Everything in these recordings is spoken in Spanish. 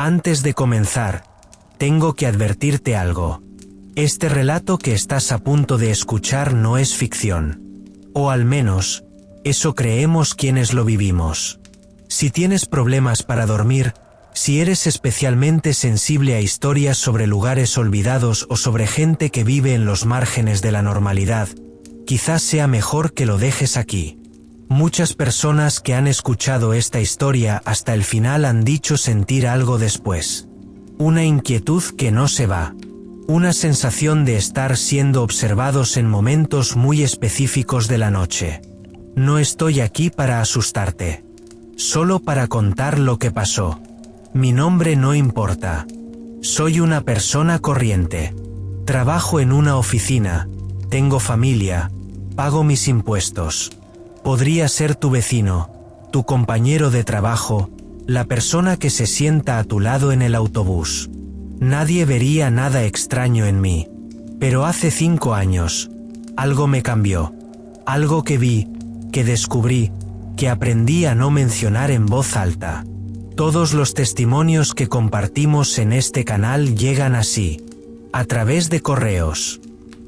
Antes de comenzar, tengo que advertirte algo. Este relato que estás a punto de escuchar no es ficción. O al menos, eso creemos quienes lo vivimos. Si tienes problemas para dormir, si eres especialmente sensible a historias sobre lugares olvidados o sobre gente que vive en los márgenes de la normalidad, quizás sea mejor que lo dejes aquí. Muchas personas que han escuchado esta historia hasta el final han dicho sentir algo después. Una inquietud que no se va. Una sensación de estar siendo observados en momentos muy específicos de la noche. No estoy aquí para asustarte. Solo para contar lo que pasó. Mi nombre no importa. Soy una persona corriente. Trabajo en una oficina. Tengo familia. Pago mis impuestos. Podría ser tu vecino, tu compañero de trabajo, la persona que se sienta a tu lado en el autobús. Nadie vería nada extraño en mí. Pero hace 5 años, algo me cambió. Algo que vi, que descubrí, que aprendí a no mencionar en voz alta. Todos los testimonios que compartimos en este canal llegan así, a través de correos,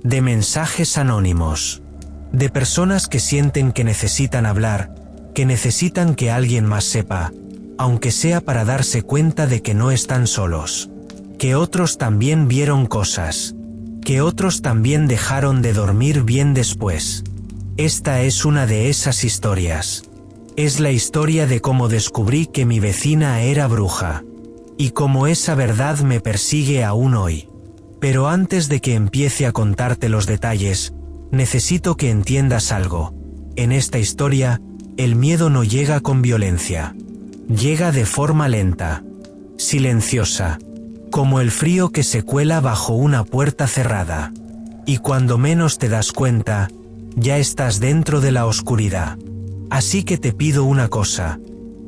de mensajes anónimos, de personas que sienten que necesitan hablar, que necesitan que alguien más sepa, aunque sea para darse cuenta de que no están solos, que otros también vieron cosas, que otros también dejaron de dormir bien después. Esta es una de esas historias. Es la historia de cómo descubrí que mi vecina era bruja. Y cómo esa verdad me persigue aún hoy. Pero antes de que empiece a contarte los detalles, necesito que entiendas algo. En esta historia, el miedo no llega con violencia. Llega de forma lenta, silenciosa, como el frío que se cuela bajo una puerta cerrada. Y cuando menos te das cuenta, ya estás dentro de la oscuridad. Así que te pido una cosa.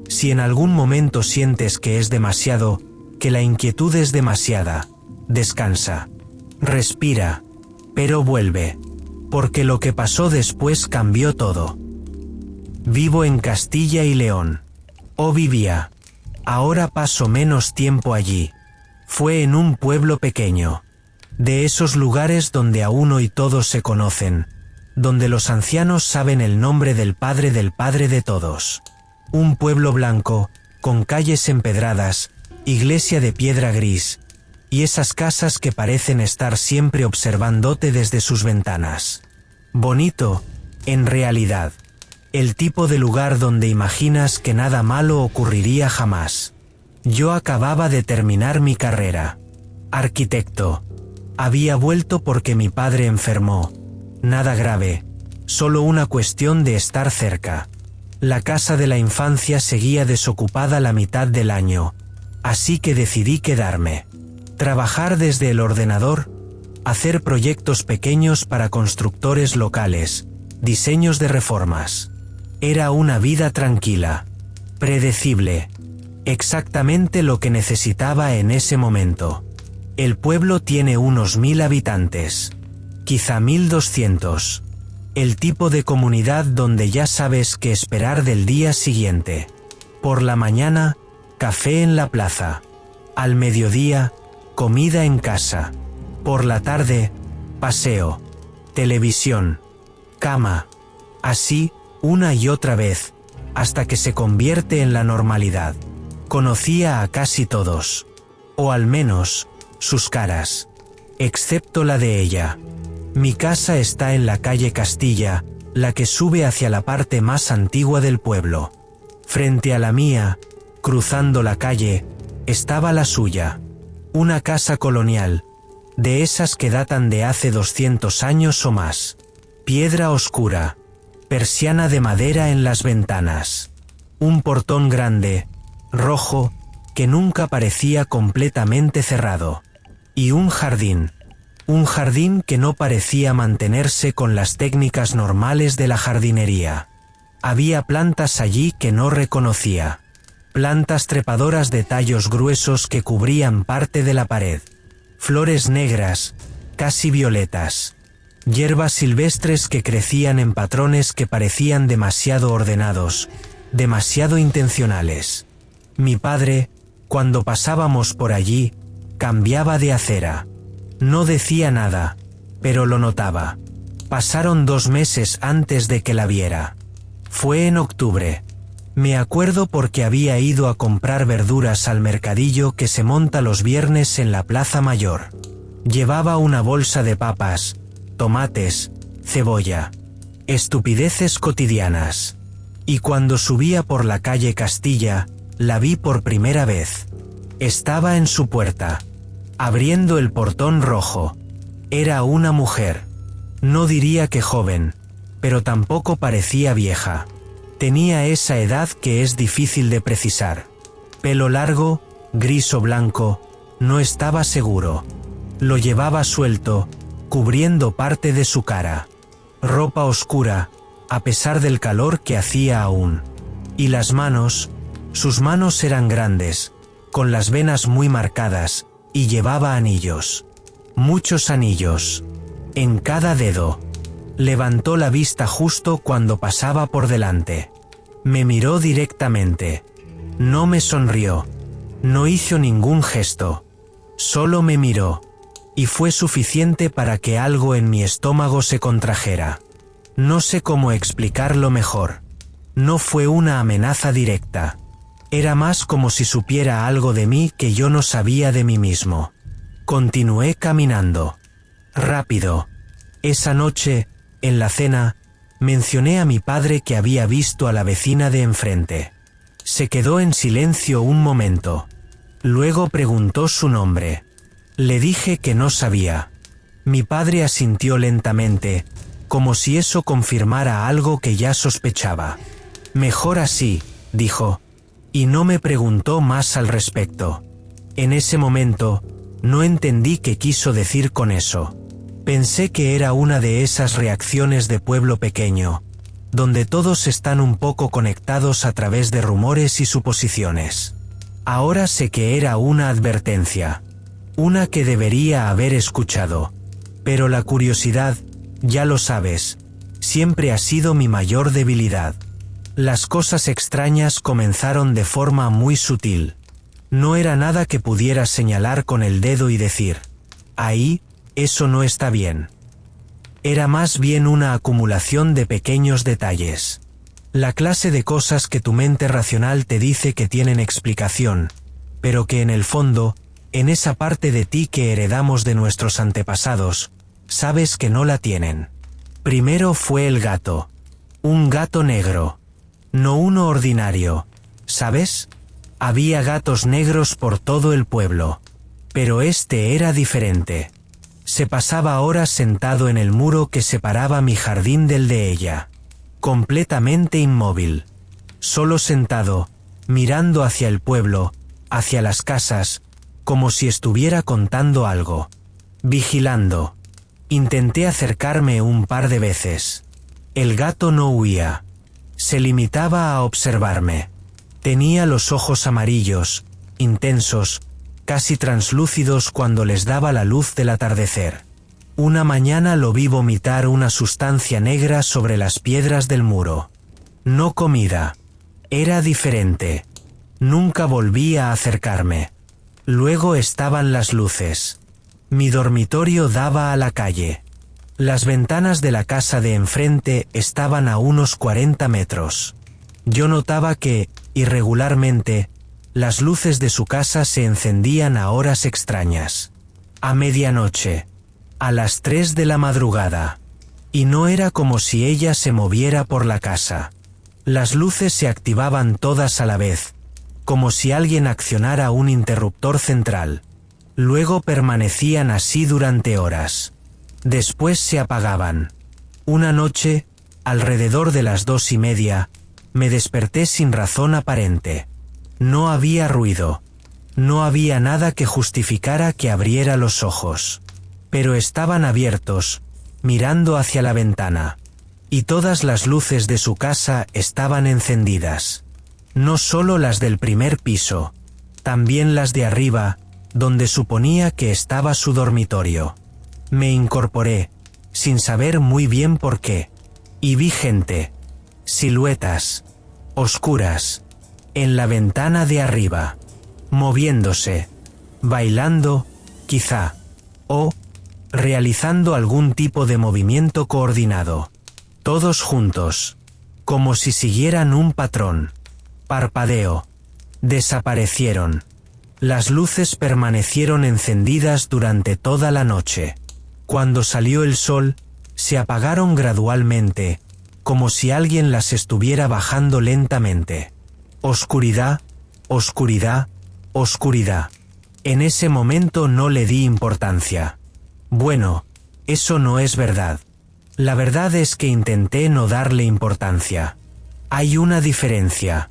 Si en algún momento sientes que es demasiado, que la inquietud es demasiada, descansa. Respira. Pero vuelve. Porque lo que pasó después cambió todo. Vivo en Castilla y León. O vivía. Ahora paso menos tiempo allí. Fue en un pueblo pequeño. De esos lugares donde aún hoy todos se conocen. Donde los ancianos saben el nombre del padre de todos. Un pueblo blanco, con calles empedradas, iglesia de piedra gris, y esas casas que parecen estar siempre observándote desde sus ventanas. Bonito, en realidad. El tipo de lugar donde imaginas que nada malo ocurriría jamás. Yo acababa de terminar mi carrera. Arquitecto. Había vuelto porque mi padre enfermó. Nada grave, solo una cuestión de estar cerca. La casa de la infancia seguía desocupada la mitad del año, así que decidí quedarme. Trabajar desde el ordenador, hacer proyectos pequeños para constructores locales, diseños de reformas. Era una vida tranquila, predecible, exactamente lo que necesitaba en ese momento. El pueblo tiene unos 1000 habitantes. Quizá 1200. El tipo de comunidad donde ya sabes qué esperar del día siguiente. Por la mañana, café en la plaza. Al mediodía, comida en casa. Por la tarde, paseo. Televisión. Cama. Así, una y otra vez, hasta que se convierte en la normalidad. Conocía a casi todos. O al menos, sus caras. Excepto la de ella. Mi casa está en la calle Castilla, la que sube hacia la parte más antigua del pueblo. Frente a la mía, cruzando la calle, estaba la suya. Una casa colonial, de esas que datan de hace 200 años o más. Piedra oscura, persiana de madera en las ventanas. Un portón grande, rojo, que nunca parecía completamente cerrado. Y un jardín. Un jardín que no parecía mantenerse con las técnicas normales de la jardinería. Había plantas allí que no reconocía. Plantas trepadoras de tallos gruesos que cubrían parte de la pared. Flores negras, casi violetas. Hierbas silvestres que crecían en patrones que parecían demasiado ordenados, demasiado intencionales. Mi padre, Cuando pasábamos por allí, cambiaba de acera. No decía nada, pero lo notaba. Pasaron 2 meses antes de que la viera. Fue en octubre. Me acuerdo porque había ido a comprar verduras al mercadillo que se monta los viernes en la Plaza Mayor. Llevaba una bolsa de papas, tomates, cebolla. Estupideces cotidianas. Y cuando subía por la calle Castilla, la vi por primera vez. Estaba en su puerta, abriendo el portón rojo. Era una mujer. No diría que joven, pero tampoco parecía vieja. Tenía esa edad que es difícil de precisar. Pelo largo, gris o blanco, no estaba seguro. Lo llevaba suelto, cubriendo parte de su cara. Ropa oscura, a pesar del calor que hacía aún. Y las manos, sus manos eran grandes, con las venas muy marcadas, y llevaba anillos. Muchos anillos. En cada dedo. Levantó la vista justo cuando pasaba por delante. Me miró directamente. No me sonrió. No hizo ningún gesto. Solo me miró. Y fue suficiente para que algo en mi estómago se contrajera. No sé cómo explicarlo mejor. No fue una amenaza directa. Era más como si supiera algo de mí que yo no sabía de mí mismo. Continué caminando. Rápido. Esa noche, en la cena, mencioné a mi padre que había visto a la vecina de enfrente. Se quedó en silencio un momento. Luego preguntó su nombre. Le dije que no sabía. Mi padre asintió lentamente, como si eso confirmara algo que ya sospechaba. Mejor así, dijo, y no me preguntó más al respecto. En ese momento, no entendí qué quiso decir con eso. Pensé que era una de esas reacciones de pueblo pequeño, donde todos están un poco conectados a través de rumores y suposiciones. Ahora sé que era una advertencia. Una que debería haber escuchado. Pero la curiosidad, ya lo sabes, siempre ha sido mi mayor debilidad. Las cosas extrañas comenzaron de forma muy sutil. No era nada que pudiera señalar con el dedo y decir, ahí, eso no está bien. Era más bien una acumulación de pequeños detalles. La clase de cosas que tu mente racional te dice que tienen explicación, pero que en el fondo, en esa parte de ti que heredamos de nuestros antepasados, sabes que no la tienen. Primero fue el gato. Un gato negro. No uno ordinario, ¿sabes? Había gatos negros por todo el pueblo. Pero este era diferente. Se pasaba horas sentado en el muro que separaba mi jardín del de ella. Completamente inmóvil. Solo sentado, mirando hacia el pueblo, hacia las casas, como si estuviera contando algo. Vigilando. Intenté acercarme un par de veces. El gato no huía. Se limitaba a observarme. Tenía los ojos amarillos, intensos, casi translúcidos cuando les daba la luz del atardecer. Una mañana lo vi vomitar una sustancia negra sobre las piedras del muro. No comida. Era diferente. Nunca volví a acercarme. Luego estaban las luces. Mi dormitorio daba a la calle. Las ventanas de la casa de enfrente estaban a unos 40 metros. Yo notaba que, irregularmente, las luces de su casa se encendían a horas extrañas. A medianoche. A las 3 de la madrugada. Y no era como si ella se moviera por la casa. Las luces se activaban todas a la vez, como si alguien accionara un interruptor central. Luego permanecían así durante horas. Después se apagaban. Una noche, alrededor de las 2:30, me desperté sin razón aparente. No había ruido. No había nada que justificara que abriera los ojos. Pero estaban abiertos, mirando hacia la ventana. Y todas las luces de su casa estaban encendidas. No solo las del primer piso, también las de arriba, donde suponía que estaba su dormitorio. Me incorporé, sin saber muy bien por qué, y vi gente, siluetas, oscuras, en la ventana de arriba. moviéndose, bailando, quizá, o realizando algún tipo de movimiento coordinado. Todos juntos, como si siguieran un patrón. Parpadeo. Desaparecieron. Las luces permanecieron encendidas durante toda la noche. Cuando salió el sol, se apagaron gradualmente, como si alguien las estuviera bajando lentamente. Oscuridad, oscuridad, oscuridad. En ese momento no le di importancia. Bueno, eso no es verdad. La verdad es que intenté no darle importancia. Hay una diferencia.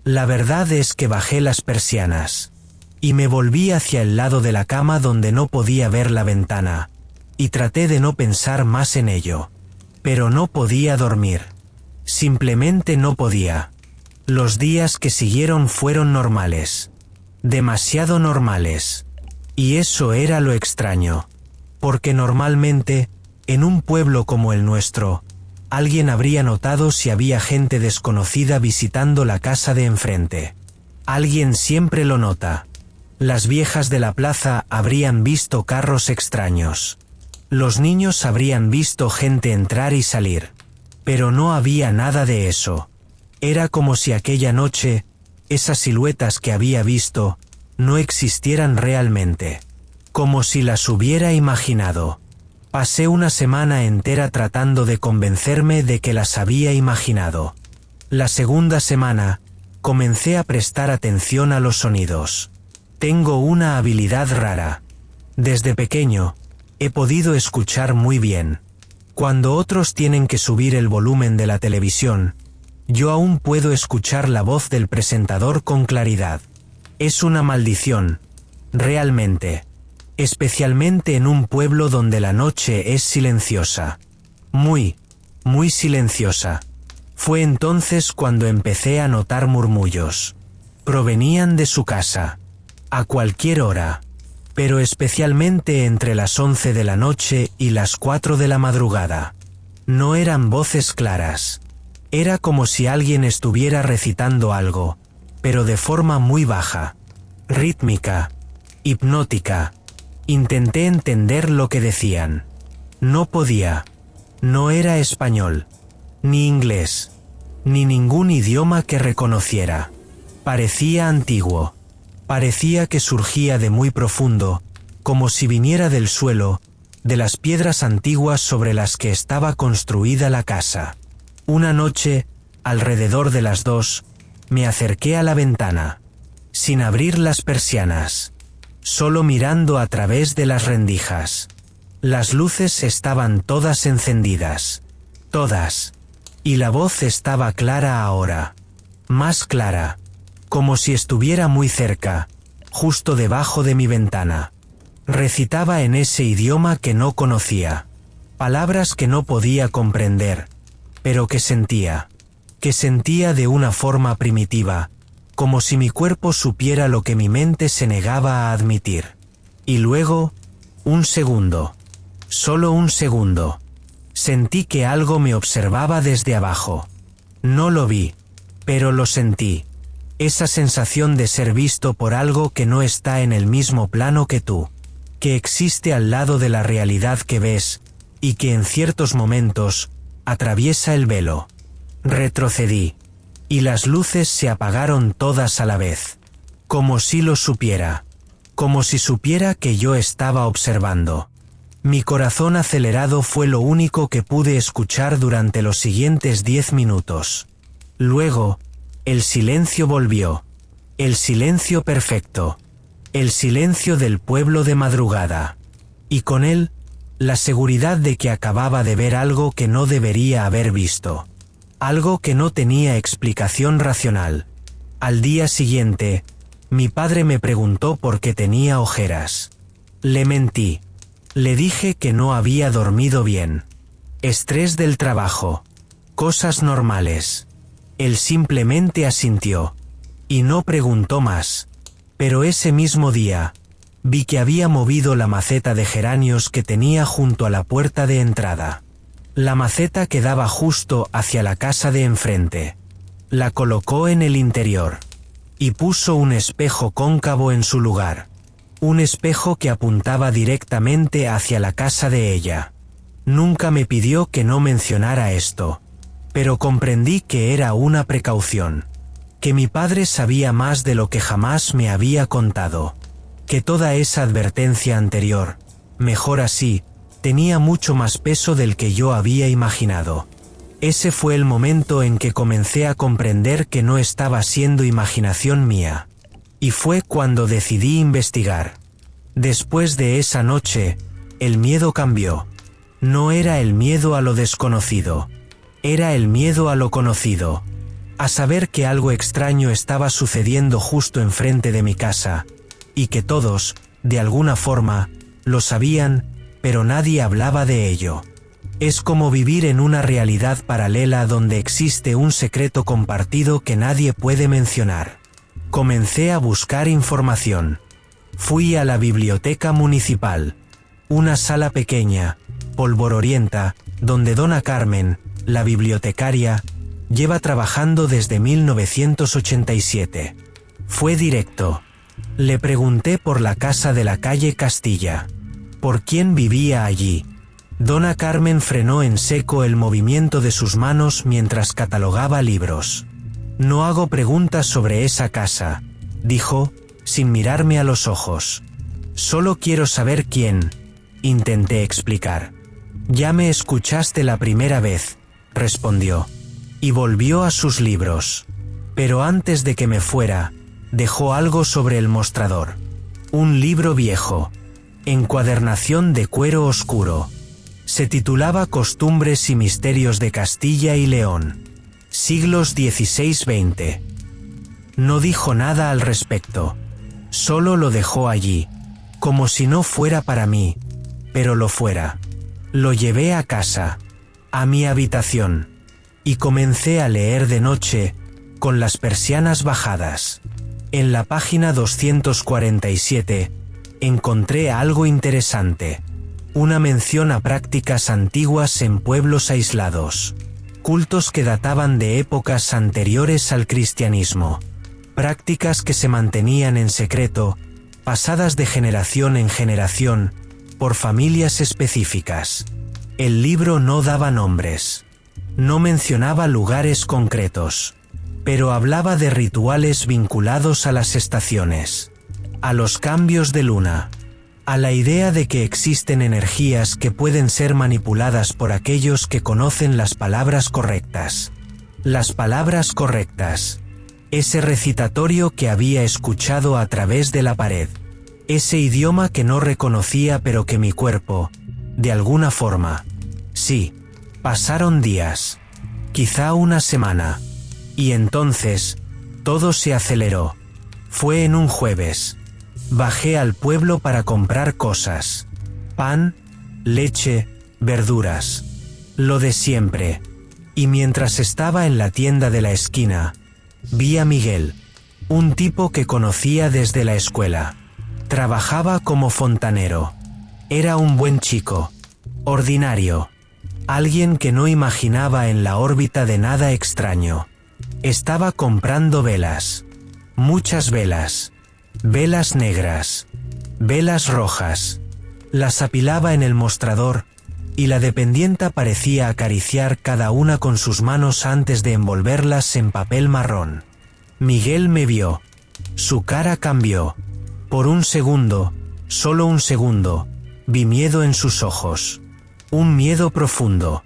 La verdad es que bajé las persianas. Y me volví hacia el lado de la cama donde no podía ver la ventana. Y traté de no pensar más en ello. Pero no podía dormir. Simplemente no podía. Los días que siguieron fueron normales. Demasiado normales. Y eso era lo extraño. Porque normalmente, en un pueblo como el nuestro, alguien habría notado si había gente desconocida visitando la casa de enfrente. Alguien siempre lo nota. Las viejas de la plaza habrían visto carros extraños. Los niños habrían visto gente entrar y salir. Pero no había nada de eso. Era como si aquella noche, esas siluetas que había visto, no existieran realmente. Como si las hubiera imaginado. Pasé una semana entera tratando de convencerme de que las había imaginado. La segunda semana, comencé a prestar atención a los sonidos. Tengo una habilidad rara. Desde pequeño, he podido escuchar muy bien. Cuando otros tienen que subir el volumen de la televisión, yo aún puedo escuchar la voz del presentador con claridad. Es una maldición, realmente. Especialmente en un pueblo donde la noche es silenciosa. Muy, muy silenciosa. Fue entonces cuando empecé a notar murmullos. Provenían de su casa. A cualquier hora. Pero especialmente entre las 11 de la noche y las 4 de la madrugada. No eran voces claras. Era como si alguien estuviera recitando algo, pero de forma muy baja. Rítmica. Hipnótica. Intenté entender lo que decían. No podía. No era español. Ni inglés. Ni ningún idioma que reconociera. Parecía antiguo. Parecía que surgía de muy profundo, como si viniera del suelo, de las piedras antiguas sobre las que estaba construida la casa. Una noche, alrededor de las 2, me acerqué a la ventana, sin abrir las persianas, solo mirando a través de las rendijas. Las luces estaban todas encendidas. Todas. Y la voz estaba clara ahora. Más clara. Como si estuviera muy cerca, justo debajo de mi ventana. Recitaba en ese idioma que no conocía. Palabras que no podía comprender, pero que sentía de una forma primitiva, como si mi cuerpo supiera lo que mi mente se negaba a admitir. Y luego, un segundo. Solo un segundo. Sentí que algo me observaba desde abajo. No lo vi, pero lo sentí. Esa sensación de ser visto por algo que no está en el mismo plano que tú, que existe al lado de la realidad que ves, y que en ciertos momentos, atraviesa el velo. Retrocedí, y las luces se apagaron todas a la vez. Como si lo supiera. Como si supiera que yo estaba observando. Mi corazón acelerado fue lo único que pude escuchar durante los siguientes 10 minutos. Luego, el silencio volvió. El silencio perfecto. El silencio del pueblo de madrugada. Y con él, la seguridad de que acababa de ver algo que no debería haber visto. Algo que no tenía explicación racional. Al día siguiente, mi padre me preguntó por qué tenía ojeras. Le mentí. Le dije que no había dormido bien. Estrés del trabajo. Cosas normales. Él simplemente asintió. Y no preguntó más. Pero ese mismo día, vi que había movido la maceta de geranios que tenía junto a la puerta de entrada. La maceta quedaba justo hacia la casa de enfrente. La colocó en el interior. y puso un espejo cóncavo en su lugar. Un espejo que apuntaba directamente hacia la casa de ella. Nunca me pidió que no mencionara esto, pero comprendí que era una precaución. Que mi padre sabía más de lo que jamás me había contado. Que toda esa advertencia anterior, mejor así, tenía mucho más peso del que yo había imaginado. Ese fue el momento en que comencé a comprender que no estaba siendo imaginación mía. Y fue cuando decidí investigar. Después de esa noche, el miedo cambió. No era el miedo a lo desconocido. Era el miedo a lo conocido. A saber que algo extraño estaba sucediendo justo enfrente de mi casa, y que todos, de alguna forma, lo sabían, pero nadie hablaba de ello. Es como vivir en una realidad paralela donde existe un secreto compartido que nadie puede mencionar. Comencé a buscar información. Fui a la biblioteca municipal, una sala pequeña, polvorienta, donde Dona Carmen, la bibliotecaria, lleva trabajando desde 1987. Fue directo. Le pregunté por la casa de la calle Castilla. ¿Por quién vivía allí? Dona Carmen frenó en seco el movimiento de sus manos mientras catalogaba libros. No hago preguntas sobre esa casa, dijo, sin mirarme a los ojos. Solo quiero saber quién, intenté explicar. Ya me escuchaste la primera vez, respondió. Y volvió a sus libros. Pero antes de que me fuera, dejó algo sobre el mostrador. Un libro viejo. Encuadernación de cuero oscuro. Se titulaba Costumbres y Misterios de Castilla y León. Siglos XVI-XX. No dijo nada al respecto. Solo lo dejó allí. Como si no fuera para mí. Pero lo fuera. Lo llevé a casa. A mi habitación. Y comencé a leer de noche, con las persianas bajadas. En la página 247, encontré algo interesante. Una mención a prácticas antiguas en pueblos aislados. Cultos que databan de épocas anteriores al cristianismo. Prácticas que se mantenían en secreto, pasadas de generación en generación, por familias específicas. El libro no daba nombres. No mencionaba lugares concretos, pero hablaba de rituales vinculados a las estaciones, a los cambios de luna, a la idea de que existen energías que pueden ser manipuladas por aquellos que conocen las palabras correctas. Las palabras correctas. Ese recitatorio que había escuchado a través de la pared. Ese idioma que no reconocía pero que mi cuerpo, de alguna forma. Sí. Pasaron días, quizá una semana, y entonces, todo se aceleró. Fue en un jueves. Bajé al pueblo para comprar cosas. Pan, leche, verduras. Lo de siempre. Y mientras estaba en la tienda de la esquina, vi a Miguel, un tipo que conocía desde la escuela. Trabajaba como fontanero. Era un buen chico. Ordinario. Alguien que no imaginaba en la órbita de nada extraño. Estaba comprando velas. Muchas velas. Velas negras. Velas rojas. Las apilaba en el mostrador, y la dependienta parecía acariciar cada una con sus manos antes de envolverlas en papel marrón. Miguel me vio. Su cara cambió. Por un segundo, solo un segundo, vi miedo en sus ojos. Un miedo profundo.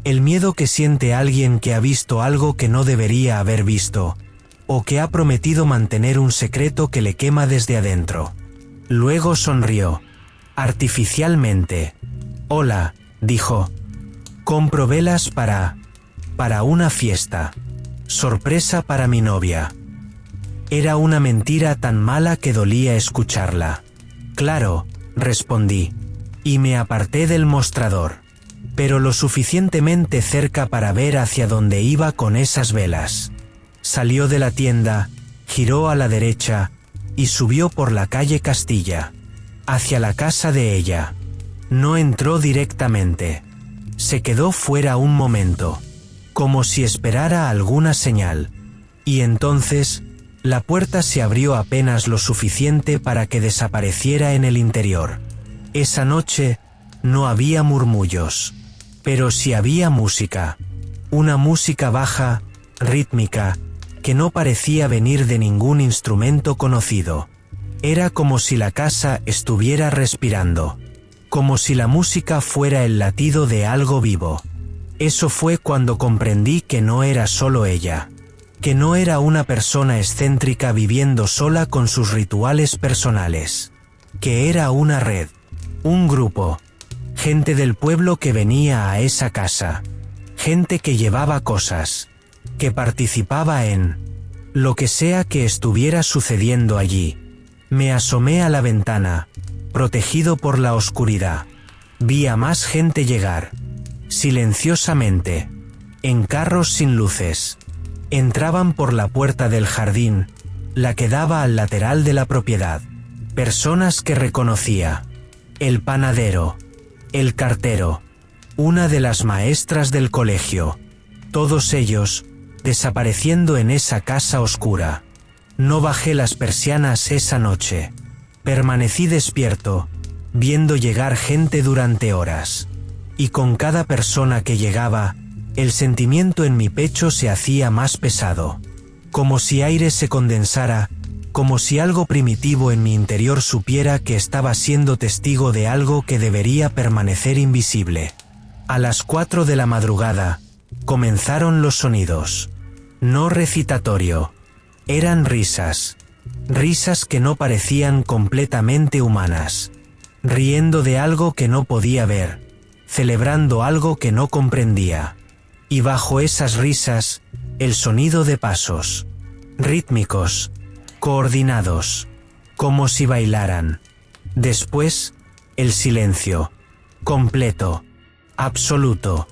El miedo que siente alguien que ha visto algo que no debería haber visto, o que ha prometido mantener un secreto que le quema desde adentro. Luego sonrió. Artificialmente. Hola, dijo. Compro velas para una fiesta. Sorpresa para mi novia. Era una mentira tan mala que dolía escucharla. Claro, respondí. Y me aparté del mostrador, pero lo suficientemente cerca para ver hacia dónde iba con esas velas. Salió de la tienda, giró a la derecha, y subió por la calle Castilla, hacia la casa de ella. No entró directamente. Se quedó fuera un momento, como si esperara alguna señal. Y entonces, La puerta se abrió apenas lo suficiente para que desapareciera en el interior. Esa noche no había murmullos, pero sí había música. Una música baja, rítmica, que no parecía venir de ningún instrumento conocido. Era como si la casa estuviera respirando, como si la música fuera el latido de algo vivo. Eso fue cuando comprendí que no era solo ella, que no era una persona excéntrica viviendo sola con sus rituales personales, que era una red, un grupo, gente del pueblo que venía a esa casa, gente que llevaba cosas, que participaba en lo que sea que estuviera sucediendo allí. Me asomé a la ventana, protegido por la oscuridad. Vi a más gente llegar, silenciosamente, en carros sin luces. Entraban por la puerta del jardín, la que daba al lateral de la propiedad. Personas que reconocía. El panadero, el cartero, una de las maestras del colegio. Todos ellos, desapareciendo en esa casa oscura. No bajé las persianas esa noche. Permanecí despierto, viendo llegar gente durante horas. Y con cada persona que llegaba, el sentimiento en mi pecho se hacía más pesado. Como si aire se condensara, como si algo primitivo en mi interior supiera que estaba siendo testigo de algo que debería permanecer invisible. A las 4 de la madrugada, comenzaron los sonidos. No recitatorio. Eran risas. Risas que no parecían completamente humanas. Riendo de algo que no podía ver. Celebrando algo que no comprendía. Y bajo esas risas, el sonido de pasos. Rítmicos. Coordinados. Como si bailaran. Después, el silencio. Completo. Absoluto.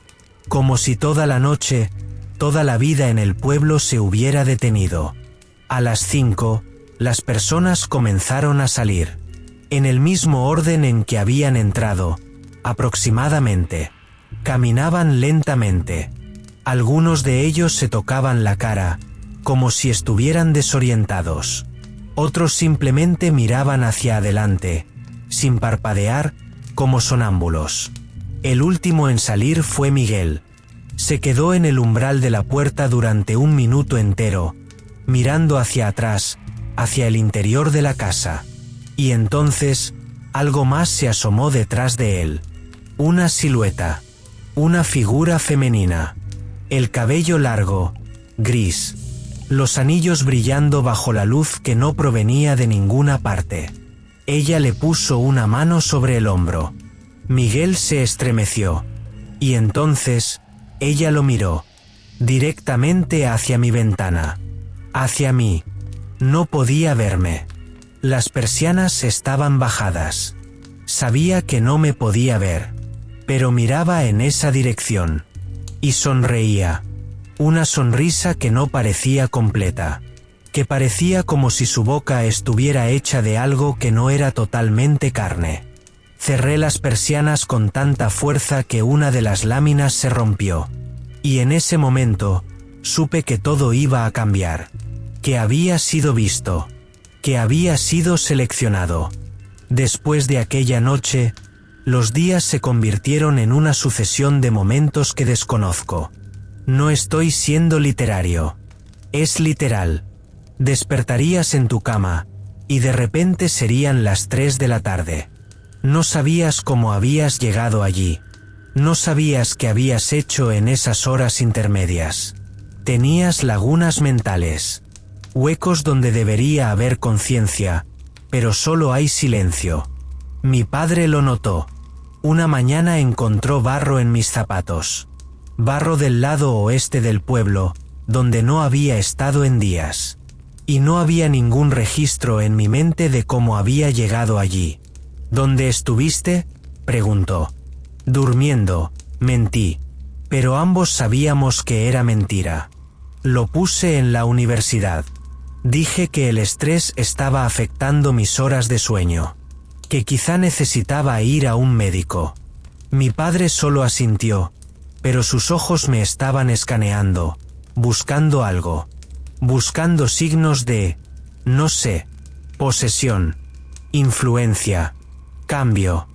Como si toda la noche, toda la vida en el pueblo se hubiera detenido. A las 5, las personas comenzaron a salir. En el mismo orden en que habían entrado, aproximadamente. Caminaban lentamente. Algunos de ellos se tocaban la cara, como si estuvieran desorientados. Otros simplemente miraban hacia adelante, sin parpadear, como sonámbulos. El último en salir fue Miguel. Se quedó en el umbral de la puerta durante un minuto entero, mirando hacia atrás, hacia el interior de la casa. Y entonces, algo más se asomó detrás de él. Una silueta. Una figura femenina. El cabello largo, gris. Los anillos brillando bajo la luz que no provenía de ninguna parte. Ella le puso una mano sobre el hombro. Miguel se estremeció. Y entonces, ella lo miró. Directamente hacia mi ventana. Hacia mí. No podía verme. Las persianas estaban bajadas. Sabía que no me podía ver. Pero miraba en esa dirección. Y sonreía. Una sonrisa que no parecía completa. Que parecía como si su boca estuviera hecha de algo que no era totalmente carne. Cerré las persianas con tanta fuerza que una de las láminas se rompió. Y en ese momento, supe que todo iba a cambiar. Que había sido visto. Que había sido seleccionado. Después de aquella noche, los días se convirtieron en una sucesión de momentos que desconozco. No estoy siendo literario. Es literal. Despertarías en tu cama, y de repente serían las 3 de la tarde. No sabías cómo habías llegado allí. No sabías qué habías hecho en esas horas intermedias. Tenías lagunas mentales. Huecos donde debería haber conciencia, pero solo hay silencio. Mi padre lo notó. Una mañana encontró barro en mis zapatos. Barro del lado oeste del pueblo, donde no había estado en días. Y no había ningún registro en mi mente de cómo había llegado allí. ¿Dónde estuviste?, preguntó. Durmiendo, mentí. Pero ambos sabíamos que era mentira. Lo puse en la universidad. Dije que el estrés estaba afectando mis horas de sueño. Que quizá necesitaba ir a un médico. Mi padre solo asintió, pero sus ojos me estaban escaneando, buscando algo. buscando signos de, no sé, posesión, influencia, cambio.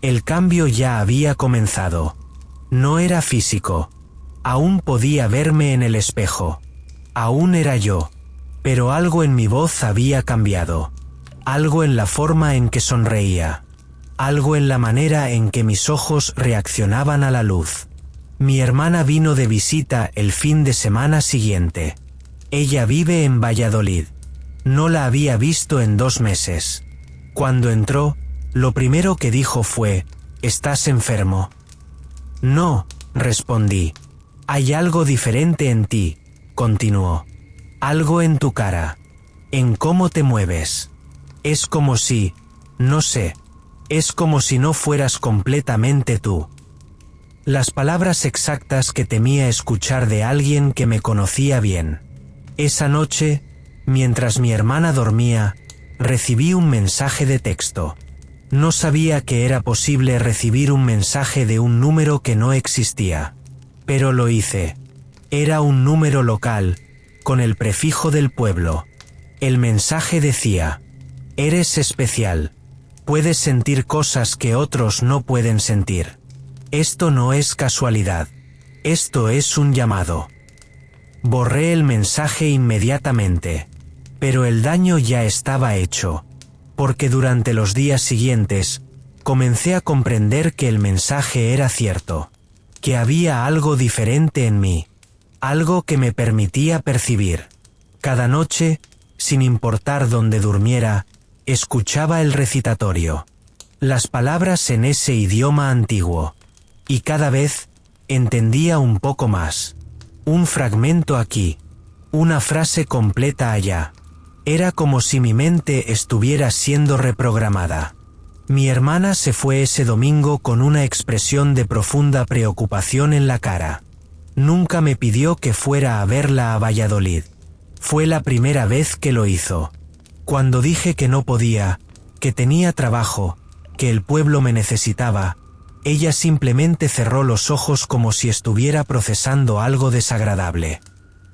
El cambio ya había comenzado. No era físico. Aún podía verme en el espejo. Aún era yo. Pero algo en mi voz había cambiado. Algo en la forma en que sonreía. Algo en la manera en que mis ojos reaccionaban a la luz. Mi hermana vino de visita el fin de semana siguiente. Ella vive en Valladolid. No la había visto en 2 meses. Cuando entró, lo primero que dijo fue, ¿estás enfermo? No, respondí. Hay algo diferente en ti, continuó. Algo en tu cara. En cómo te mueves. Es como si, no sé, es como si no fueras completamente tú. Las palabras exactas que temía escuchar de alguien que me conocía bien. Esa noche, mientras mi hermana dormía, recibí un mensaje de texto. No sabía que era posible recibir un mensaje de un número que no existía. Pero lo hice. Era un número local, con el prefijo del pueblo. El mensaje decía, eres especial. Puedes sentir cosas que otros no pueden sentir. Esto no es casualidad. Esto es un llamado. Borré el mensaje inmediatamente. Pero el daño ya estaba hecho. Porque durante los días siguientes, comencé a comprender que el mensaje era cierto. Que había algo diferente en mí. Algo que me permitía percibir. Cada noche, sin importar dónde durmiera, escuchaba el recitatorio. Las palabras en ese idioma antiguo. Y cada vez, entendía un poco más. Un fragmento aquí. Una frase completa allá. Era como si mi mente estuviera siendo reprogramada. Mi hermana se fue ese domingo con una expresión de profunda preocupación en la cara. Nunca me pidió que fuera a verla a Valladolid. Fue la primera vez que lo hizo. Cuando dije que no podía, que tenía trabajo, que el pueblo me necesitaba, ella simplemente cerró los ojos como si estuviera procesando algo desagradable.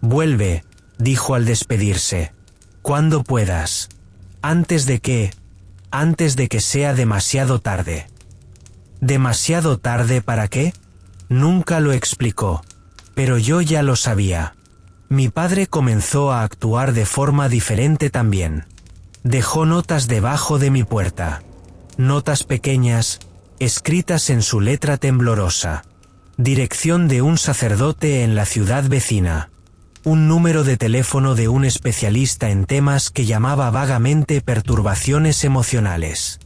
Vuelve, dijo al despedirse. Cuando puedas. Antes de que sea demasiado tarde. ¿Demasiado tarde para qué? Nunca lo explicó. Pero yo ya lo sabía. Mi padre comenzó a actuar de forma diferente también. Dejó notas debajo de mi puerta. Notas pequeñas, escritas en su letra temblorosa. Dirección de un sacerdote en la ciudad vecina. Un número de teléfono de un especialista en temas que llamaba vagamente perturbaciones emocionales.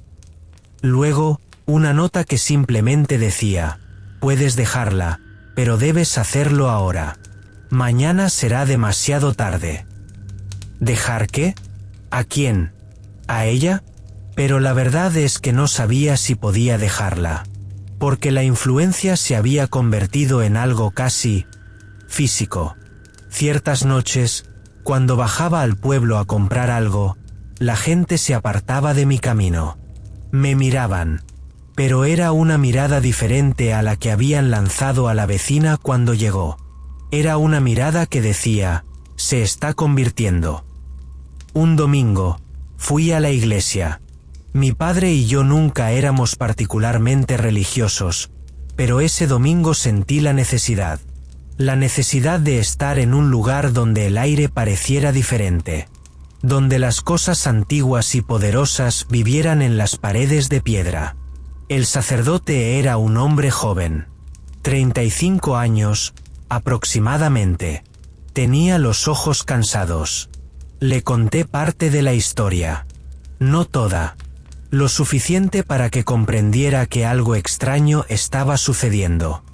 Luego, una nota que simplemente decía, puedes dejarla, pero debes hacerlo ahora. Mañana será demasiado tarde. ¿Dejar qué? ¿A quién? ¿A ella? Pero la verdad es que no sabía si podía dejarla. Porque la influencia se había convertido en algo casi físico. Ciertas noches, cuando bajaba al pueblo a comprar algo, la gente se apartaba de mi camino. Me miraban. Pero era una mirada diferente a la que habían lanzado a la vecina cuando llegó. Era una mirada que decía, se está convirtiendo. Un domingo, fui a la iglesia. Mi padre y yo nunca éramos particularmente religiosos, pero ese domingo sentí la necesidad. La necesidad de estar en un lugar donde el aire pareciera diferente. Donde las cosas antiguas y poderosas vivieran en las paredes de piedra. El sacerdote era un hombre joven. 35 años, aproximadamente. Tenía los ojos cansados. Le conté parte de la historia. No toda. Lo suficiente para que comprendiera que algo extraño estaba sucediendo.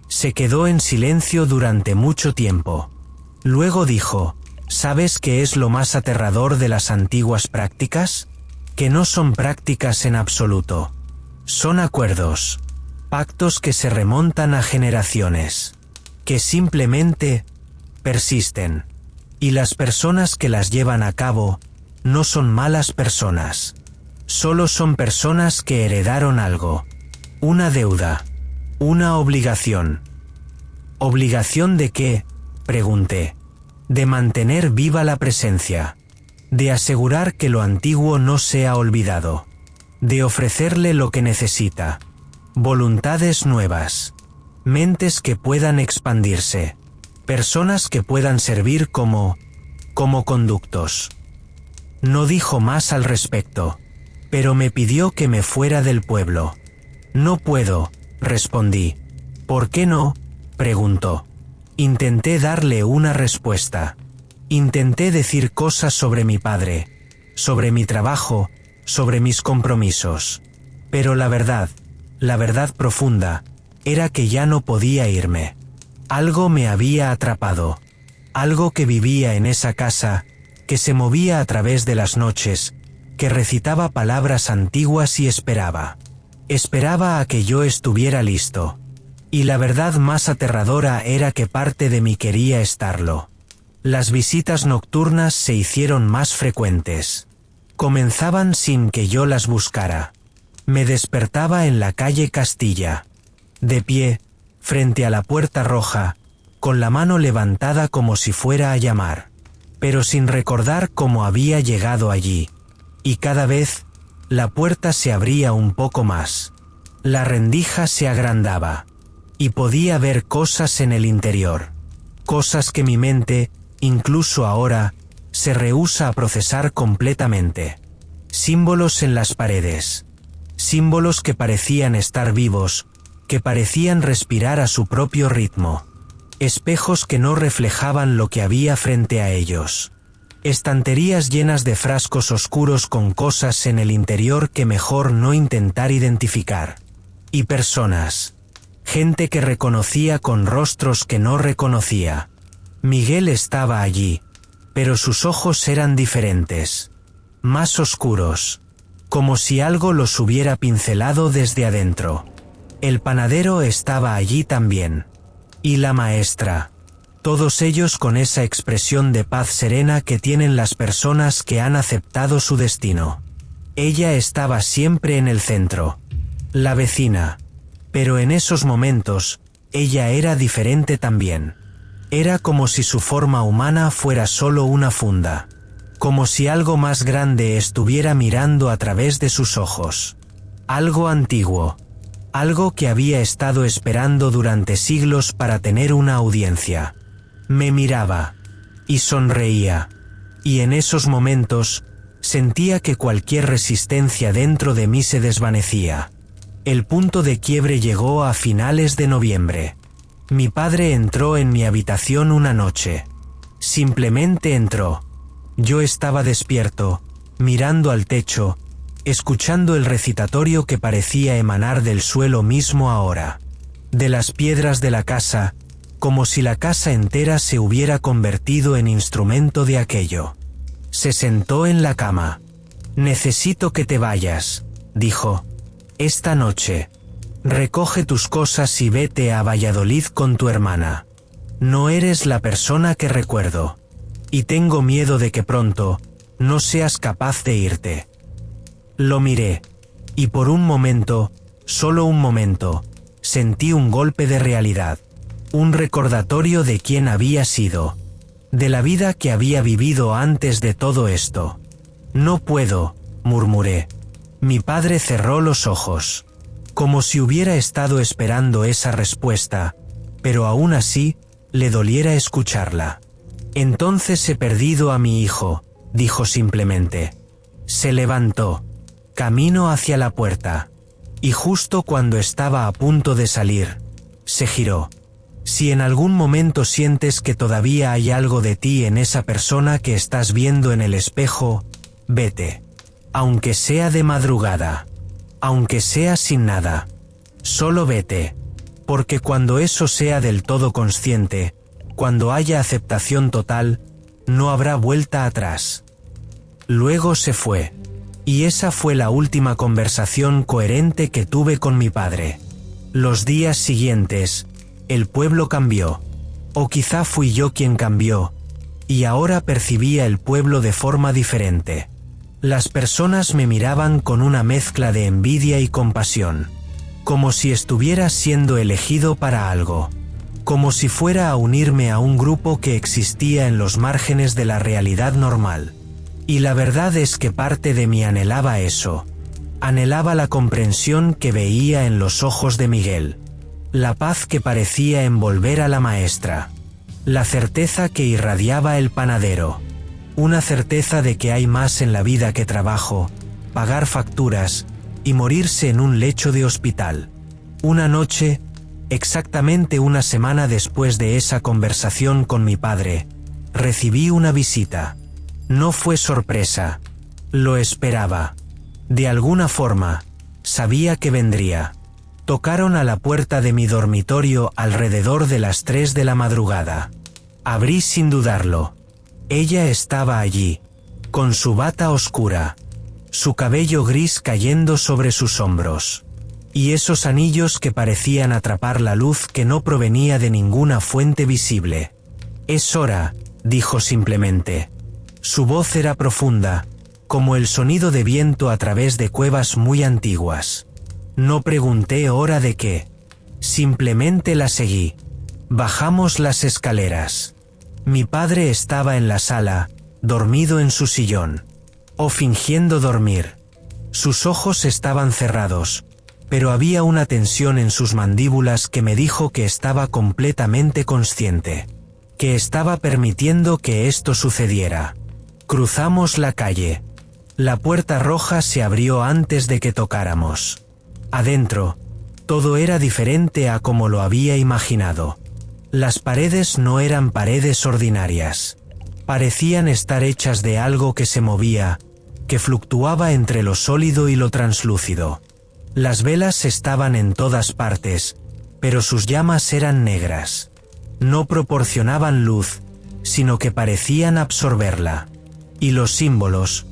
Se quedó en silencio durante mucho tiempo. Luego dijo, ¿sabes qué es lo más aterrador de las antiguas prácticas? Que no son prácticas en absoluto. Son acuerdos. Pactos que se remontan a generaciones. Que simplemente persisten. Y las personas que las llevan a cabo no son malas personas. Solo son personas que heredaron algo. Una deuda. Una obligación. ¿Obligación de qué? Pregunté. de mantener viva la presencia, de asegurar que lo antiguo no sea olvidado, de ofrecerle lo que necesita, voluntades nuevas, mentes que puedan expandirse, personas que puedan servir como conductos. No dijo más al respecto, pero me pidió que me fuera del pueblo. No puedo, respondí. ¿Por qué no?, preguntó. Intenté darle una respuesta. Intenté decir cosas sobre mi padre, sobre mi trabajo, sobre mis compromisos. Pero la verdad profunda, era que ya no podía irme. Algo me había atrapado. Algo que vivía en esa casa, que se movía a través de las noches, que recitaba palabras antiguas y esperaba. Esperaba a que yo estuviera listo. Y la verdad más aterradora era que parte de mí quería estarlo. Las visitas nocturnas se hicieron más frecuentes. Comenzaban sin que yo las buscara. Me despertaba en la calle Castilla, de pie, frente a la puerta roja, con la mano levantada como si fuera a llamar, pero sin recordar cómo había llegado allí. Y cada vez, la puerta se abría un poco más. La rendija se agrandaba. Y podía ver cosas en el interior. Cosas que mi mente, incluso ahora, se rehúsa a procesar completamente. Símbolos en las paredes. Símbolos que parecían estar vivos, que parecían respirar a su propio ritmo. Espejos que no reflejaban lo que había frente a ellos. Estanterías llenas de frascos oscuros con cosas en el interior que mejor no intentar identificar. Y personas. Gente que reconocía con rostros que no reconocía. Miguel estaba allí, pero sus ojos eran diferentes. Más oscuros. Como si algo los hubiera pincelado desde adentro. El panadero estaba allí también. Y la maestra. Todos ellos con esa expresión de paz serena que tienen las personas que han aceptado su destino. Ella estaba siempre en el centro. La vecina. Pero en esos momentos, ella era diferente también. Era como si su forma humana fuera solo una funda. Como si algo más grande estuviera mirando a través de sus ojos. Algo antiguo. Algo que había estado esperando durante siglos para tener una audiencia. Me miraba. Y sonreía. Y en esos momentos, sentía que cualquier resistencia dentro de mí se desvanecía. El punto de quiebre llegó a finales de noviembre. Mi padre entró en mi habitación una noche. Simplemente entró. Yo estaba despierto, mirando al techo, escuchando el recitatorio que parecía emanar del suelo mismo ahora. De las piedras de la casa, como si la casa entera se hubiera convertido en instrumento de aquello. Se sentó en la cama. «Necesito que te vayas», dijo. «Esta noche. Recoge tus cosas y vete a Valladolid con tu hermana. No eres la persona que recuerdo. Y tengo miedo de que pronto no seas capaz de irte». Lo miré. Y por un momento, solo un momento, sentí un golpe de realidad. Un recordatorio de quién había sido. De la vida que había vivido antes de todo esto. «No puedo», murmuré. Mi padre cerró los ojos. Como si hubiera estado esperando esa respuesta, pero aún así, le doliera escucharla. «Entonces he perdido a mi hijo», dijo simplemente. Se levantó. Camino hacia la puerta. Y justo cuando estaba a punto de salir, se giró. Si en algún momento sientes que todavía hay algo de ti en esa persona que estás viendo en el espejo, vete. Aunque sea de madrugada. Aunque sea sin nada. Solo vete. Porque cuando eso sea del todo consciente, cuando haya aceptación total, no habrá vuelta atrás. Luego se fue. Y esa fue la última conversación coherente que tuve con mi padre. Los días siguientes, el pueblo cambió. O quizá fui yo quien cambió. Y ahora percibía el pueblo de forma diferente. Las personas me miraban con una mezcla de envidia y compasión. Como si estuviera siendo elegido para algo. como si fuera a unirme a un grupo que existía en los márgenes de la realidad normal. Y la verdad es que parte de mí anhelaba eso. Anhelaba la comprensión que veía en los ojos de Miguel, la paz que parecía envolver a la maestra, la certeza que irradiaba el panadero, una certeza de que hay más en la vida que trabajo, pagar facturas y morirse en un lecho de hospital. Una noche, exactamente una semana después de esa conversación con mi padre, recibí una visita. No fue sorpresa. Lo esperaba. De alguna forma, sabía que vendría. Tocaron a la puerta de mi dormitorio alrededor de las 3 de la madrugada. Abrí sin dudarlo. Ella estaba allí, con su bata oscura, su cabello gris cayendo sobre sus hombros, y esos anillos que parecían atrapar la luz que no provenía de ninguna fuente visible. «Es hora», dijo simplemente. Su voz era profunda, como el sonido de viento a través de cuevas muy antiguas. No pregunté hora de qué. Simplemente la seguí. Bajamos las escaleras. Mi padre estaba en la sala, dormido en su sillón. O fingiendo dormir. Sus ojos estaban cerrados, pero había una tensión en sus mandíbulas que me dijo que estaba completamente consciente. Que estaba permitiendo que esto sucediera. Cruzamos la calle. La puerta roja se abrió antes de que tocáramos. Adentro, todo era diferente a como lo había imaginado. Las paredes no eran paredes ordinarias. Parecían estar hechas de algo que se movía, que fluctuaba entre lo sólido y lo translúcido. Las velas estaban en todas partes, pero sus llamas eran negras. No proporcionaban luz, sino que parecían absorberla. Y los símbolos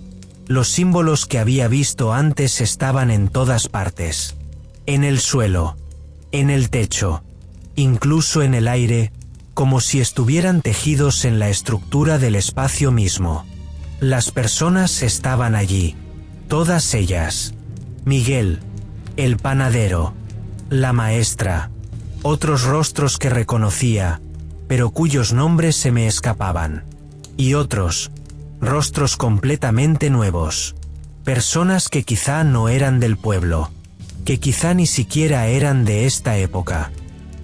que había visto antes estaban en todas partes. En el suelo, en el techo, incluso en el aire, como si estuvieran tejidos en la estructura del espacio mismo. Las personas estaban allí, todas ellas. Miguel, el panadero, la maestra, otros rostros que reconocía, pero cuyos nombres se me escapaban. Y otros, rostros completamente nuevos. Personas que quizá no eran del pueblo, que quizá ni siquiera eran de esta época.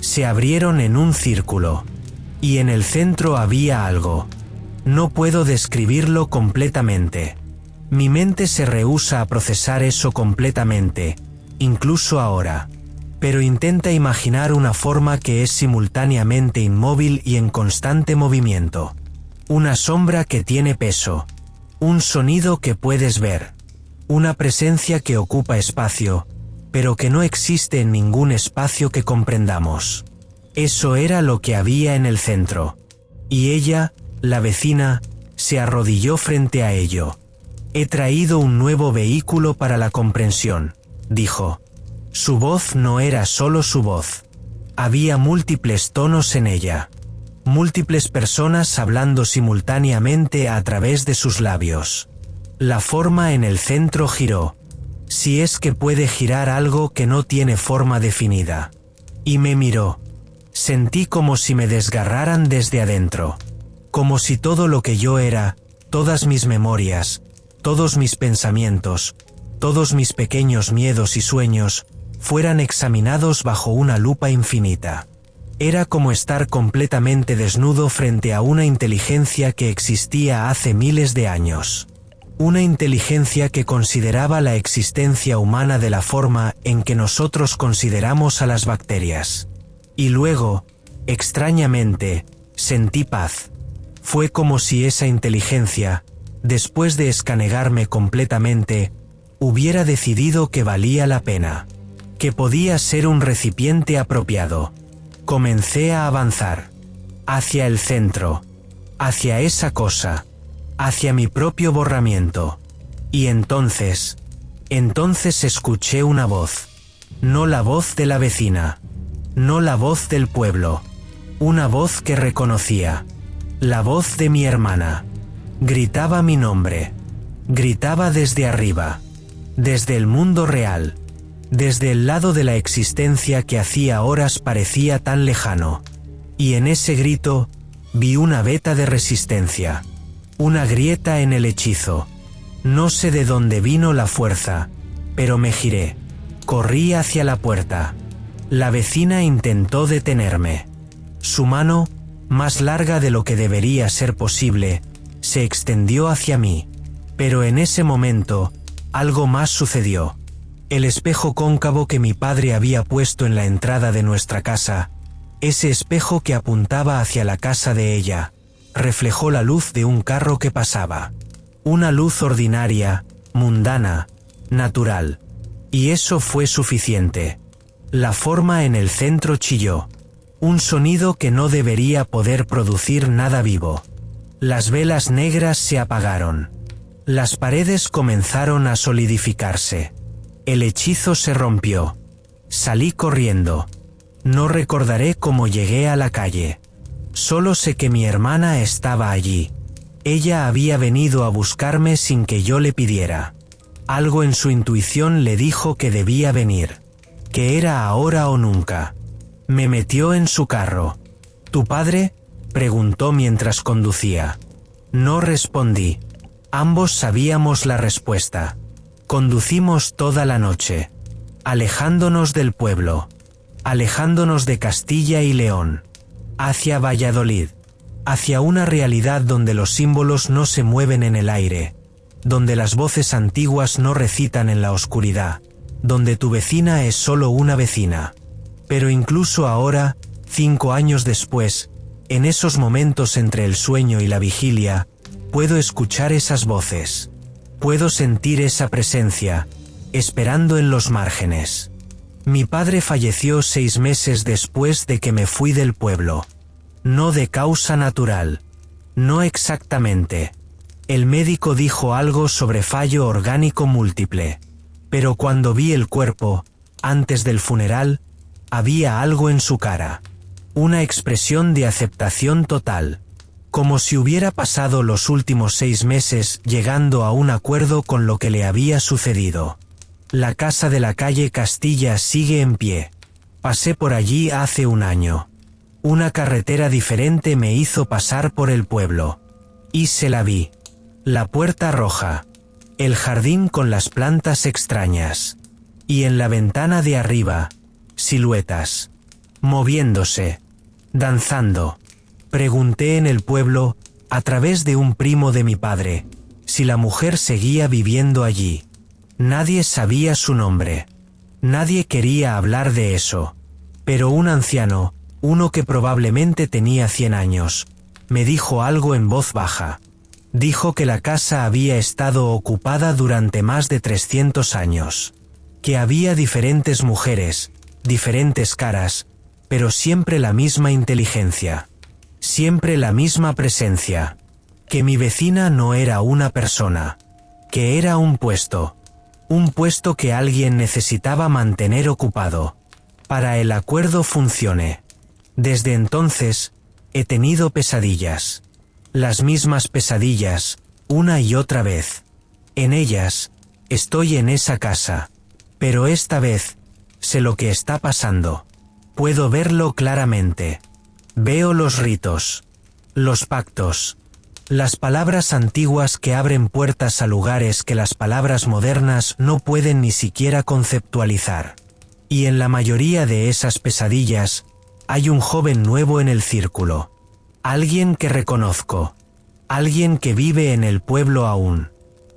Se abrieron en un círculo. Y en el centro había algo. No puedo describirlo completamente. Mi mente se rehúsa a procesar eso completamente, incluso ahora. Pero intenta imaginar una forma que es simultáneamente inmóvil y en constante movimiento. Una sombra que tiene peso. Un sonido que puedes ver. Una presencia que ocupa espacio, pero que no existe en ningún espacio que comprendamos. Eso era lo que había en el centro. Y ella, la vecina, se arrodilló frente a ello. «He traído un nuevo vehículo para la comprensión», dijo. Su voz no era solo su voz. Había múltiples tonos en ella. Múltiples personas hablando simultáneamente a través de sus labios. La forma en el centro giró. Si es que puede girar algo que no tiene forma definida. Y me miró. Sentí como si me desgarraran desde adentro. Como si todo lo que yo era, todas mis memorias, todos mis pensamientos, todos mis pequeños miedos y sueños, fueran examinados bajo una lupa infinita. Era como estar completamente desnudo frente a una inteligencia que existía hace miles de años. Una inteligencia que consideraba la existencia humana de la forma en que nosotros consideramos a las bacterias. Y luego, extrañamente, sentí paz. Fue como si esa inteligencia, después de escanearme completamente, hubiera decidido que valía la pena, que podía ser un recipiente apropiado. Comencé a avanzar. Hacia el centro. Hacia esa cosa. Hacia mi propio borramiento. Y entonces escuché una voz. No la voz de la vecina. No la voz del pueblo. Una voz que reconocía. La voz de mi hermana. Gritaba mi nombre. Gritaba desde arriba. Desde el mundo real. Desde el lado de la existencia que hacía horas parecía tan lejano. Y en ese grito, vi una veta de resistencia. Una grieta en el hechizo. No sé de dónde vino la fuerza, pero me giré. Corrí hacia la puerta. La vecina intentó detenerme. Su mano, más larga de lo que debería ser posible, se extendió hacia mí. Pero en ese momento, algo más sucedió. El espejo cóncavo que mi padre había puesto en la entrada de nuestra casa, ese espejo que apuntaba hacia la casa de ella, reflejó la luz de un carro que pasaba. Una luz ordinaria, mundana, natural. Y eso fue suficiente. La forma en el centro chilló. Un sonido que no debería poder producir nada vivo. Las velas negras se apagaron. Las paredes comenzaron a solidificarse. El hechizo se rompió. Salí corriendo. No recordaré cómo llegué a la calle. Solo sé que mi hermana estaba allí. Ella había venido a buscarme sin que yo le pidiera. Algo en su intuición le dijo que debía venir. Que era ahora o nunca. Me metió en su carro. ¿Tu padre?, preguntó mientras conducía. No respondí. Ambos sabíamos la respuesta. Conducimos toda la noche. Alejándonos del pueblo. Alejándonos de Castilla y León. Hacia Valladolid. Hacia una realidad donde los símbolos no se mueven en el aire. Donde las voces antiguas no recitan en la oscuridad. Donde tu vecina es solo una vecina. Pero incluso ahora, 5 años después, en esos momentos entre el sueño y la vigilia, puedo escuchar esas voces. Puedo sentir esa presencia, esperando en los márgenes. Mi padre falleció 6 meses después de que me fui del pueblo. No de causa natural. No exactamente. El médico dijo algo sobre fallo orgánico múltiple. Pero cuando vi el cuerpo, antes del funeral, había algo en su cara. Una expresión de aceptación total. Como si hubiera pasado los últimos 6 meses llegando a un acuerdo con lo que le había sucedido. La casa de la calle Castilla sigue en pie. Pasé por allí hace 1 año. Una carretera diferente me hizo pasar por el pueblo. Y se la vi. La puerta roja. El jardín con las plantas extrañas. Y en la ventana de arriba, siluetas. Moviéndose. Danzando. Pregunté en el pueblo, a través de un primo de mi padre, si la mujer seguía viviendo allí. Nadie sabía su nombre. Nadie quería hablar de eso. Pero un anciano, uno que probablemente tenía 100 años, me dijo algo en voz baja. Dijo que la casa había estado ocupada durante más de 300 años. Que había diferentes mujeres, diferentes caras, pero siempre la misma inteligencia. Siempre la misma presencia. Que mi vecina no era una persona. Que era un puesto. Un puesto que alguien necesitaba mantener ocupado. Para el acuerdo funcione. Desde entonces, he tenido pesadillas. Las mismas pesadillas, una y otra vez. En ellas, estoy en esa casa. Pero esta vez, sé lo que está pasando. Puedo verlo claramente. Veo los ritos. Los pactos. Las palabras antiguas que abren puertas a lugares que las palabras modernas no pueden ni siquiera conceptualizar. Y en la mayoría de esas pesadillas, hay un joven nuevo en el círculo. Alguien que reconozco. Alguien que vive en el pueblo aún.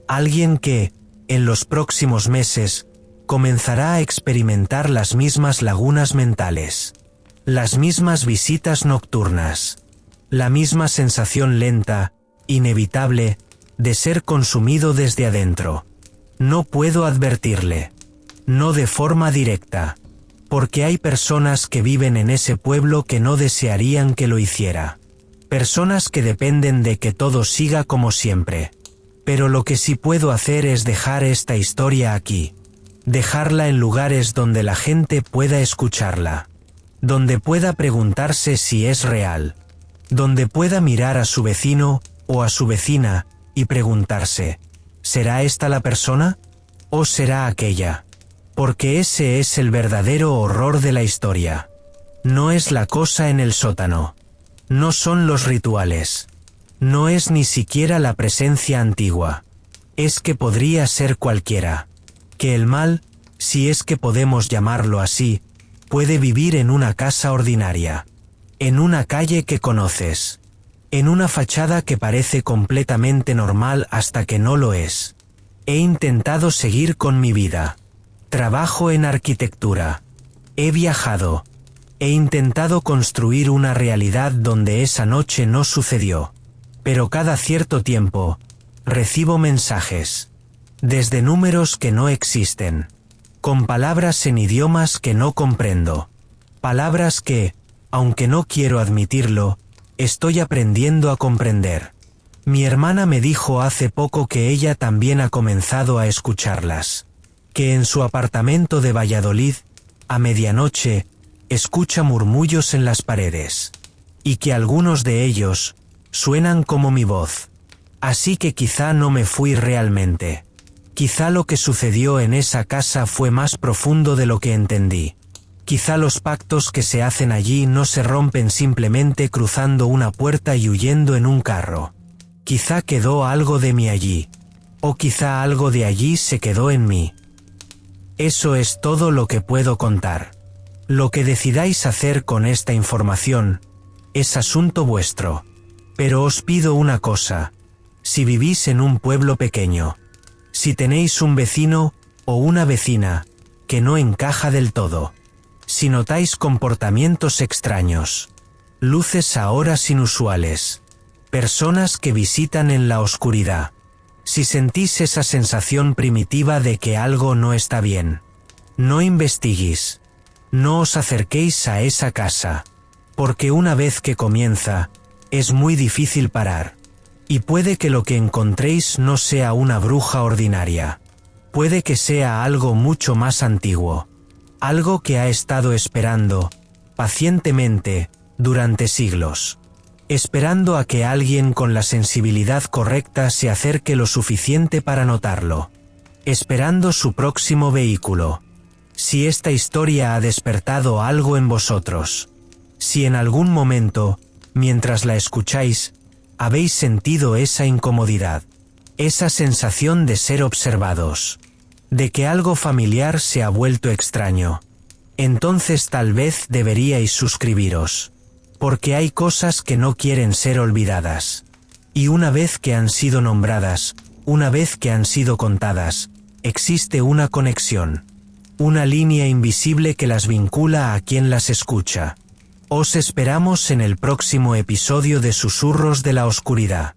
Alguien que, en los próximos meses, comenzará a experimentar las mismas lagunas mentales. Las mismas visitas nocturnas. La misma sensación lenta, inevitable, de ser consumido desde adentro. No puedo advertirle. No de forma directa. Porque hay personas que viven en ese pueblo que no desearían que lo hiciera. Personas que dependen de que todo siga como siempre. Pero lo que sí puedo hacer es dejar esta historia aquí. Dejarla en lugares donde la gente pueda escucharla. Donde pueda preguntarse si es real. Donde pueda mirar a su vecino o a su vecina y preguntarse, ¿será esta la persona? ¿O será aquella? Porque ese es el verdadero horror de la historia. No es la cosa en el sótano. No son los rituales. No es ni siquiera la presencia antigua. Es que podría ser cualquiera. Que el mal, si es que podemos llamarlo así, puede vivir en una casa ordinaria. En una calle que conoces. En una fachada que parece completamente normal hasta que no lo es. He intentado seguir con mi vida. Trabajo en arquitectura. He viajado. He intentado construir una realidad donde esa noche no sucedió. Pero cada cierto tiempo, recibo mensajes. Desde números que no existen. Con palabras en idiomas que no comprendo. Palabras que, aunque no quiero admitirlo, estoy aprendiendo a comprender. Mi hermana me dijo hace poco que ella también ha comenzado a escucharlas. Que en su apartamento de Valladolid, a medianoche, escucha murmullos en las paredes. Y que algunos de ellos suenan como mi voz. Así que quizá no me fui realmente. Quizá lo que sucedió en esa casa fue más profundo de lo que entendí. Quizá los pactos que se hacen allí no se rompen simplemente cruzando una puerta y huyendo en un carro. Quizá quedó algo de mí allí. O quizá algo de allí se quedó en mí. Eso es todo lo que puedo contar. Lo que decidáis hacer con esta información es asunto vuestro. Pero os pido una cosa. Si vivís en un pueblo pequeño, si tenéis un vecino o una vecina que no encaja del todo, si notáis comportamientos extraños, luces a horas inusuales, personas que visitan en la oscuridad, si sentís esa sensación primitiva de que algo no está bien, no investiguéis, no os acerquéis a esa casa, porque una vez que comienza, es muy difícil parar. Y puede que lo que encontréis no sea una bruja ordinaria. Puede que sea algo mucho más antiguo. Algo que ha estado esperando, pacientemente, durante siglos. Esperando a que alguien con la sensibilidad correcta se acerque lo suficiente para notarlo. Esperando su próximo vehículo. Si esta historia ha despertado algo en vosotros. Si en algún momento, mientras la escucháis, habéis sentido esa incomodidad, esa sensación de ser observados, de que algo familiar se ha vuelto extraño, entonces tal vez deberíais suscribiros, porque hay cosas que no quieren ser olvidadas. Y una vez que han sido nombradas, una vez que han sido contadas, existe una conexión, una línea invisible que las vincula a quien las escucha. Os esperamos en el próximo episodio de Susurros de la Oscuridad.